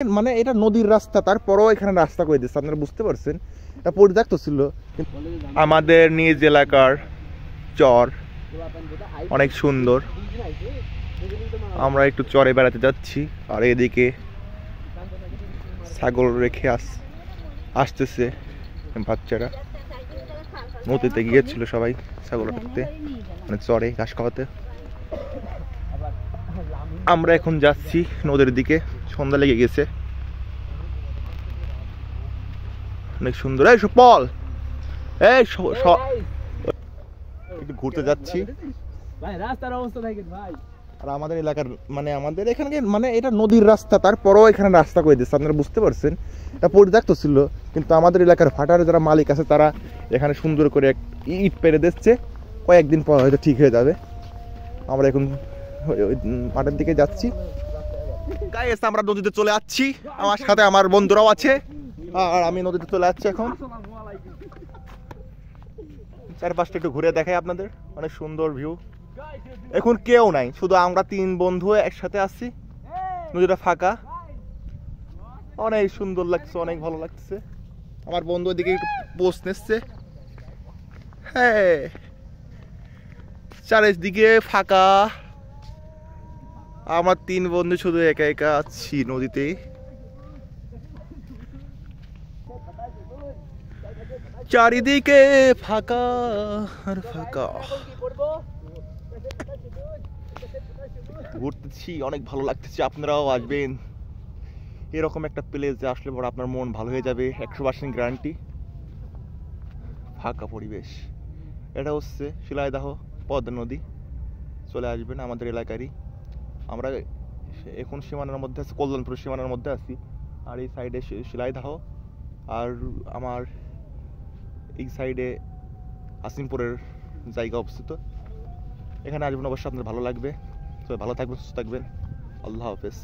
মানে এটা নদীর রাস্তা, তারপরও এখানে রাস্তা করে দিচ্ছে, আপনারা বুঝতে পারছেন। এটা পরিত্যক্ত ছিল। আমাদের নিজ এলাকার চর অনেক সুন্দর। আমরা একটু চরে বেড়াতে যাচ্ছি, আর এদিকে ছাগল রেখে আসতেছে বাচ্চারা। নদীতে গিয়েছিল সবাই ছাগল রাখতে, মানে চরে ঘাস খাওয়াতে। আমরা এখন যাচ্ছি নদীর দিকে, সন্ধ্যা লেগে গেছে, অনেক সুন্দর। এই সুপল, এই একটু ঘুরতে যাচ্ছি। আর আমাদের এলাকার মানে আমাদের এখানে মানে এটা নদীর রাস্তা, তারপরও এখানে রাস্তা করে দিচ্ছে, আপনারা বুঝতে পারছেন। এটা পরিত্যক্ত ছিল, কিন্তু আমাদের এলাকার ভাটার যারা মালিক আছে তারা এখানে সুন্দর করে ইট পেরে দিচ্ছে। কয়েকদিন পর হয়তো ঠিক হয়ে যাবে। আমরা এখন মাঠের দিকে যাচ্ছি। গাইস, আমরা নদীতে চলে যাচ্ছি, আমার সাথে আমার বন্ধুরাও আছে, আর আমি নদীতে চলে যাচ্ছি এখন। চারপাশটা একটু ঘুরে দেখাই আপনাদের, অনেক সুন্দর ভিউ। এখন কেউ নাই, শুধু আমরা তিন বন্ধু একসাথে আসছি। নদীটা ফাঁকা, অনেক সুন্দর লাগছে, অনেক ভালো লাগছে। আমার বন্ধু ওইদিকে একটু পোস্ট নিচ্ছে। হ্যাঁ, চারিদিকে ফাঁকা, আমার তিন বন্ধু শুধু একা একা আছি নদীতে। চারিদিকে ফাঁকা আর ফাঁকা। ঘুরতেছি, অনেক ভালো লাগতেছে। আপনারাও আসবেন এরকম একটা প্লেসে, আসলে পরে আপনার মন ভালো হয়ে যাবে, 100% গ্যারান্টি। ফাঁকা পরিবেশ। এটা হচ্ছে শিলাইদহ পদ্মা নদী। চলে আসবেন আমাদের এলাকারই। আমরা এখন সীমানার মধ্যে আছি, কল্যাণপুর সীমানার মধ্যে আছি। আর এই সাইডে শিলাইদহ, আর আমার এই সাইডে আসিমপুরের জায়গা অবস্থিত। এখানে আসবেন, অবশ্যই আপনার ভালো লাগবে। তো ভালো থাকবেন, সুস্থ থাকবেন। আল্লাহ হাফেজ।